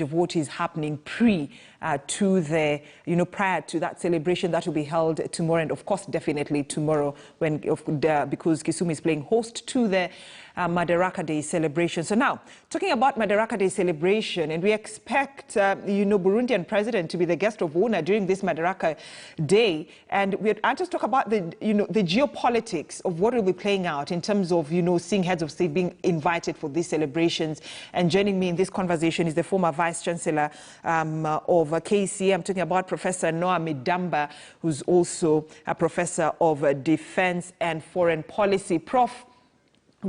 of what is happening prior to that celebration that will be held tomorrow, and of course definitely tomorrow because Kisumu is playing host to the Madaraka Day celebration. So now, talking about Madaraka Day celebration, and we expect Burundian president to be the guest of honor during this Madaraka Day, and I just talk about the geopolitics of what will be playing out in terms of seeing heads of state being invited for these celebrations. And joining me in this conversation is the former Vice Chancellor of KCA. I'm talking about Professor Noah Midamba, who's also a Professor of Defense and Foreign Policy. Prof,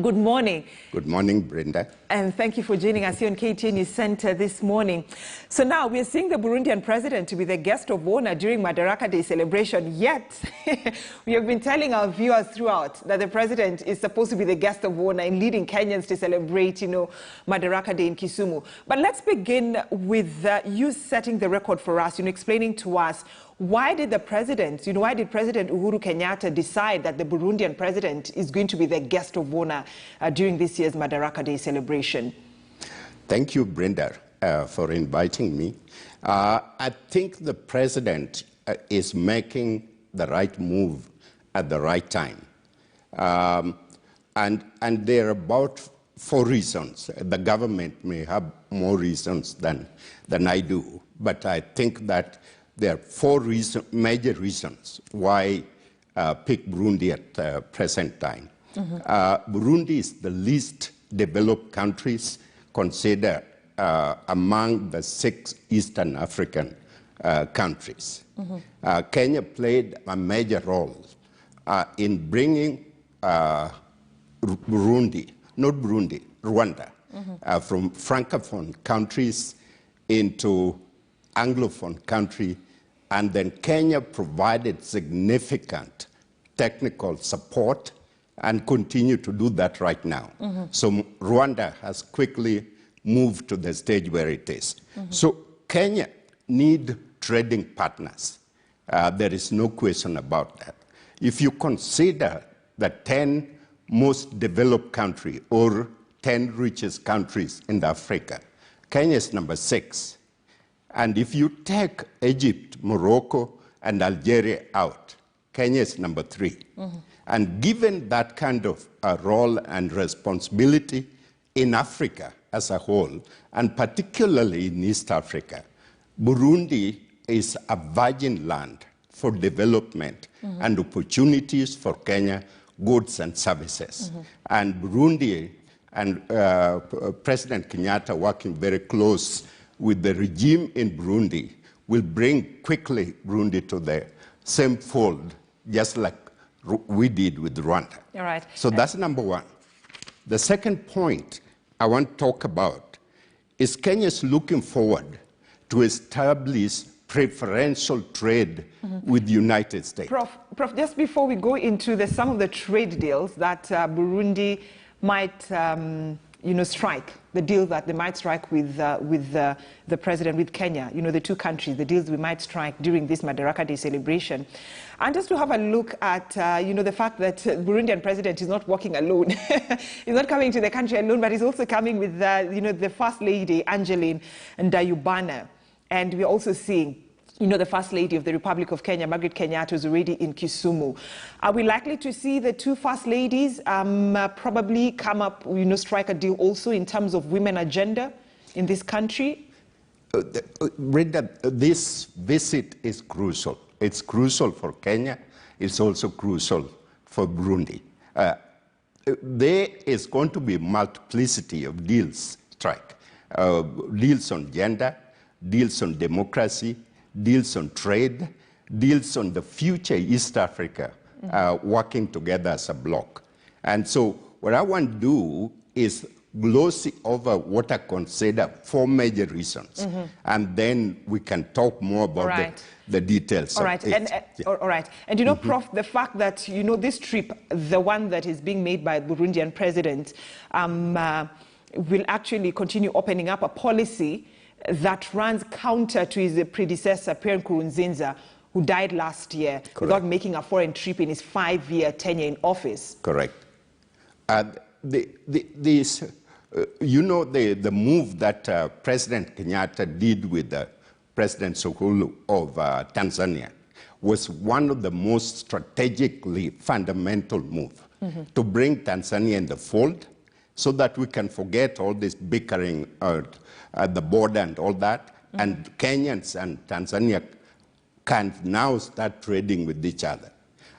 good morning. Good morning, Brenda. And thank you for joining us here on KTN News Center this morning. So now we're seeing the Burundian president to be the guest of honor during Madaraka Day celebration. Yet, we have been telling our viewers throughout that the president is supposed to be the guest of honor in leading Kenyans to celebrate, Madaraka Day in Kisumu. But let's begin with you setting the record for us, explaining to us why did President Uhuru Kenyatta decide that the Burundian president is going to be the guest of honor during this year's Madaraka Day celebration? Thank you, Brenda, for inviting me. I think the president is making the right move at the right time. And there are about 4 reasons. The government may have more reasons than I do, but I think that there are 4 major reasons why pick Burundi at the present time. Burundi is the least developed countries considered among the 6 Eastern African countries. Kenya played a major role in bringing Rwanda from Francophone countries into Anglophone country, and then Kenya provided significant technical support and continue to do that right now. So Rwanda has quickly moved to the stage where it is. So Kenya need trading partners. There is no question about that. If you consider the 10 most developed countries or 10 richest countries in Africa, Kenya is number 6. And if you take Egypt, Morocco, and Algeria out, Kenya is number 3. And given that kind of role and responsibility in Africa as a whole, and particularly in East Africa, Burundi is a virgin land for development and opportunities for Kenya, goods and services. And Burundi and President Kenyatta working very close with the regime in Burundi will bring quickly Burundi to the same fold, just like we did with Rwanda. All right. So that's number 1. The second point I want to talk about is Kenya's looking forward to establish preferential trade with the United States. Prof, just before we go into some of the trade deals that Burundi might strike, the deal that they might strike with the president, with Kenya, the 2 countries, the deals we might strike during this Madaraka Day celebration. And just to have a look at, the fact that Burundian president is not walking alone. He's not coming to the country alone, but he's also coming with, the First Lady, Angeline Ndayishimiye. And we're also seeing the First Lady of the Republic of Kenya, Margaret Kenyatta, is already in Kisumu. Are we likely to see the 2 First Ladies probably come up, strike a deal also in terms of women agenda in this country? Brenda, this visit is crucial. It's crucial for Kenya. It's also crucial for Burundi. There is going to be a multiplicity of deals strike. Deals on gender, deals on democracy, deals on trade, deals on the future East Africa, working together as a bloc. And so what I want to do is glossy over what I consider 4 major reasons. And then we can talk more about the details of it. All right. And Prof, the fact that, this trip, the one that is being made by the Burundian president, will actually continue opening up a policy that runs counter to his predecessor, Pierre Nkurunziza, who died last year without making a foreign trip in his 5-year tenure in office. Correct. This You know, the move that President Kenyatta did with President Suluhu of Tanzania was one of the most strategically fundamental moves to bring Tanzania in the fold so that we can forget all this bickering at the border and all that, and Kenyans and Tanzania can now start trading with each other.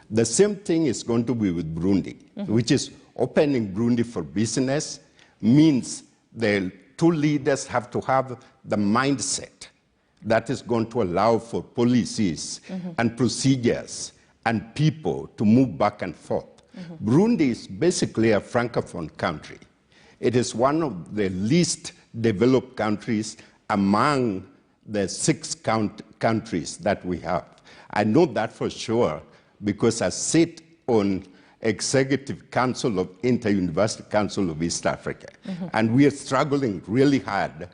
The same thing is going to be with Burundi, which is opening Burundi for business, means the two leaders have to have the mindset that is going to allow for policies and procedures and people to move back and forth. Burundi is basically a francophone country. It is one of the least developed countries among the 6 countries that we have. I know that for sure because I sit on Executive Council of Inter-University Council of East Africa. And we are struggling really hard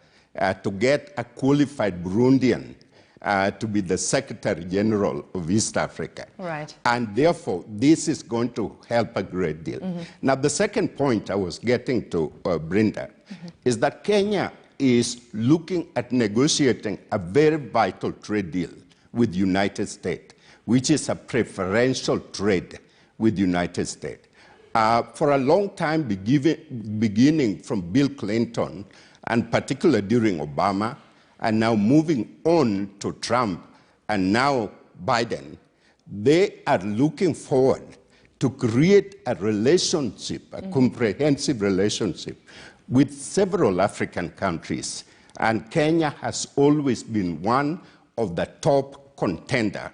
to get a qualified Burundian to be the Secretary General of East Africa. Right. And therefore, this is going to help a great deal. Now, the second point I was getting to, Brenda, is that Kenya is looking at negotiating a very vital trade deal with the United States, which is a preferential trade with the United States. For a long time, beginning from Bill Clinton, and particularly during Obama, and now moving on to Trump, and now Biden, they are looking forward to create a relationship, a comprehensive relationship with several African countries. And Kenya has always been one of the top contenders,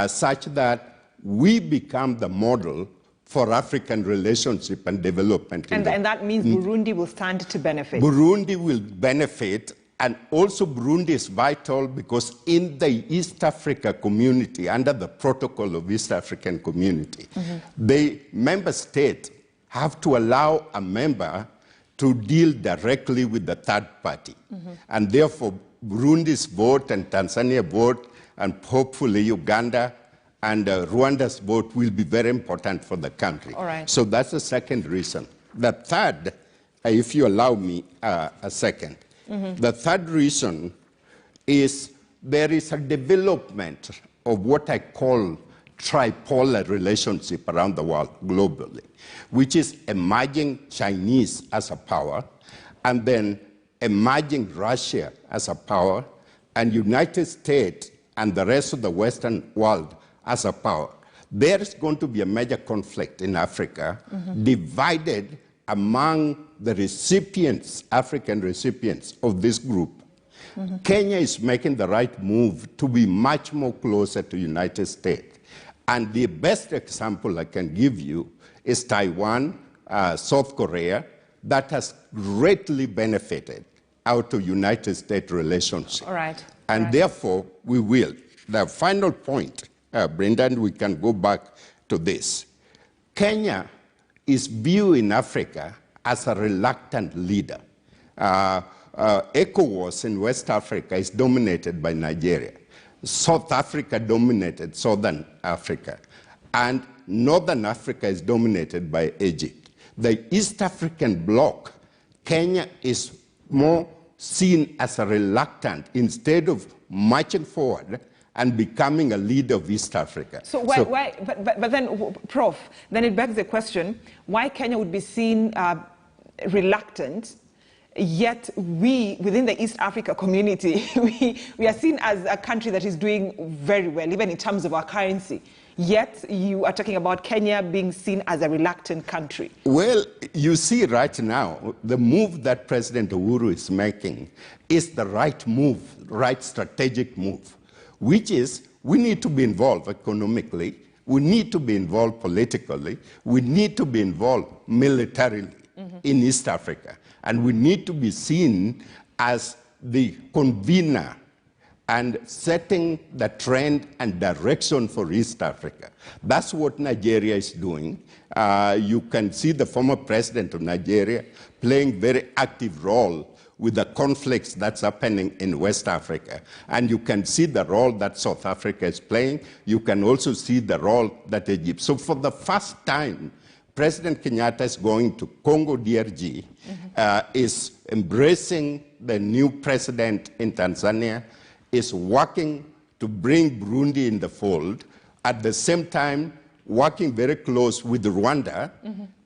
such that we become the model for African relationship and development. And that means Burundi will stand to benefit. Burundi will benefit, and also Burundi is vital because in the East Africa community, under the protocol of East African community, the member states have to allow a member to deal directly with the third party. And therefore, Burundi's vote and Tanzania vote, and hopefully Uganda and Rwanda's vote will be very important for the country. All right. So that's the second reason. The third, if you allow me a second, the third reason is there is a development of what I call tripolar relationship around the world globally, which is emerging Chinese as a power, and then emerging Russia as a power, and United States and the rest of the Western world as a power. There is going to be a major conflict in Africa, divided among the recipients, African recipients of this group. Kenya is making the right move to be much more closer to United States. And the best example I can give you is Taiwan, South Korea, that has greatly benefited out of United States relationship. All right. And therefore, we will. The final point, Brendan, we can go back to this. Kenya is viewed in Africa as a reluctant leader. ECOWAS in West Africa is dominated by Nigeria. South Africa dominated Southern Africa. And Northern Africa is dominated by Egypt. The East African bloc, Kenya is more seen as a reluctant instead of marching forward and becoming a leader of East Africa. So why but then, Prof, then it begs the question, why Kenya would be seen reluctant, yet we, within the East Africa community, we are seen as a country that is doing very well, even in terms of our currency. Yet you are talking about Kenya being seen as a reluctant country. Well, you see right now, the move that President Uhuru is making is the right move, right strategic move, which is we need to be involved economically, we need to be involved politically, we need to be involved militarily in East Africa, and we need to be seen as the convener and setting the trend and direction for East Africa. That's what Nigeria is doing. You can see the former president of Nigeria playing very active role with the conflicts that's happening in West Africa. And you can see the role that South Africa is playing. You can also see the role that Egypt. So for the first time, President Kenyatta is going to Congo DRG, is embracing the new president in Tanzania, is working to bring Burundi in the fold, at the same time working very close with Rwanda,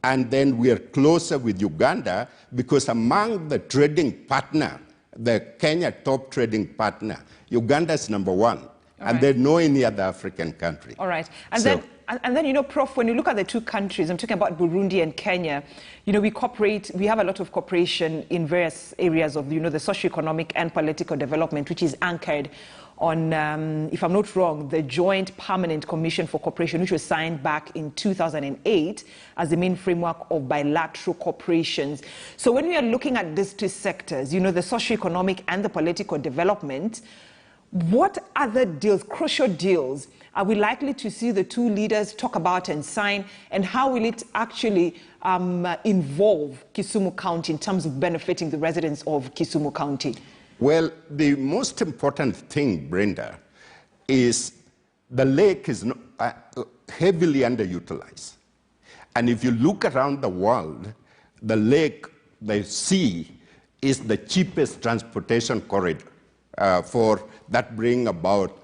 and then we are closer with Uganda, because among the trading partner, the Kenya top trading partner, Uganda is number one, and there's no any other African country. All right. And then, you know, Prof, when you look at the two countries, I'm talking about Burundi and Kenya, you know, we cooperate, we have a lot of cooperation in various areas of, you know, the socio-economic and political development, which is anchored on, if I'm not wrong, the Joint Permanent Commission for Cooperation, which was signed back in 2008 as the main framework of bilateral corporations. So when we are looking at these two sectors, you know, the socio-economic and the political development, what other deals, crucial deals, are we likely to see the two leaders talk about and sign, and how will it actually involve Kisumu County in terms of benefiting the residents of Kisumu County? Well, the most important thing, Brenda, is the lake is heavily underutilized. And if you look around the world, the lake, the sea, is the cheapest transportation corridor for that bring about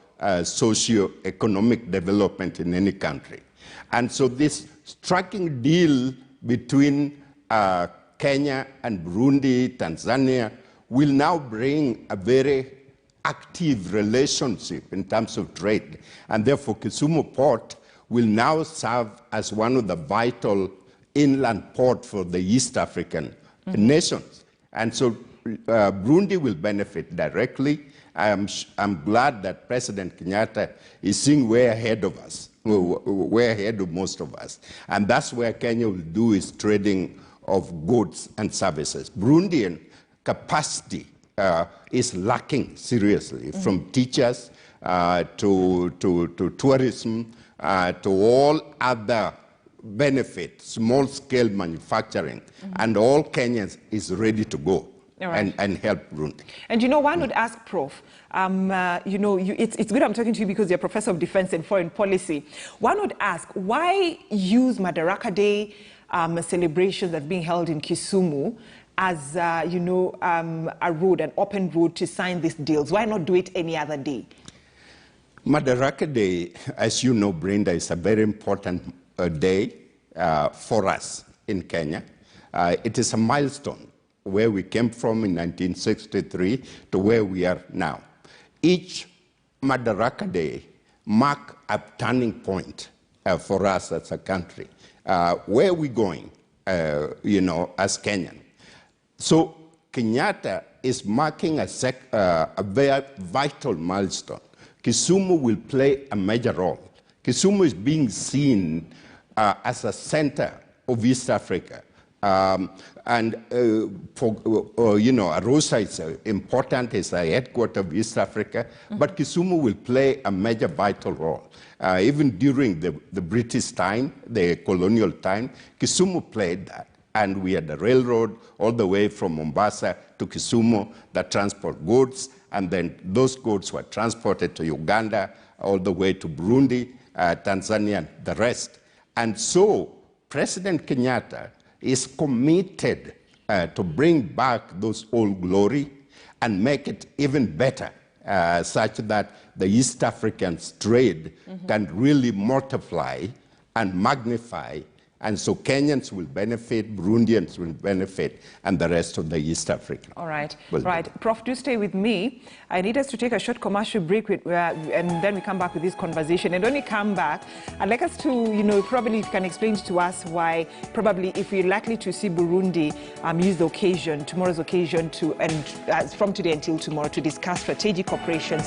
socio-economic development in any country. And so this striking deal between Kenya and Burundi, Tanzania, will now bring a very active relationship in terms of trade. And therefore, Kisumu Port will now serve as one of the vital inland ports for the East African nations. And so Burundi will benefit directly. I'm glad that President Kenyatta is seeing way ahead of us, way ahead of most of us. And that's where Kenya will do its trading of goods and services. Burundian capacity is lacking seriously, from teachers to tourism to all other benefits, small-scale manufacturing, and all Kenyans is ready to go. Right. And help Burundi. And you know, one would ask, Prof, you know, it's good I'm talking to you because you're a professor of defense and foreign policy. One would ask, why use Madaraka Day celebrations that's being held in Kisumu as, you know, a road, an open road to sign these deals? Why not do it any other day? Madaraka Day, as you know, Brenda, is a very important day for us in Kenya. It is a milestone where we came from in 1963 to where we are now. Each Madaraka Day marks a turning point for us as a country. Where are we going, you know, as Kenyan? So Kenyatta is marking a very vital milestone. Kisumu will play a major role. Kisumu is being seen as a center of East Africa. You know, Arusha is important, it's a headquarters of East Africa, but Kisumu will play a major vital role. Even during the British time, the colonial time, Kisumu played that. And we had the railroad all the way from Mombasa to Kisumu that transport goods, and then those goods were transported to Uganda, all the way to Burundi, Tanzania, and the rest. And so President Kenyatta is committed to bring back those old glory and make it even better, such that the East Africans' trade can really multiply and magnify. And so Kenyans will benefit, Burundians will benefit, and the rest of the East Africa. All right. Right. Prof, do stay with me. I need us to take a short commercial break, and then we come back with this conversation. And when we come back, I'd like us to, you know, probably if you can explain to us why, probably if we're likely to see Burundi use the occasion, tomorrow's occasion, to, and from today until tomorrow, to discuss strategic cooperation,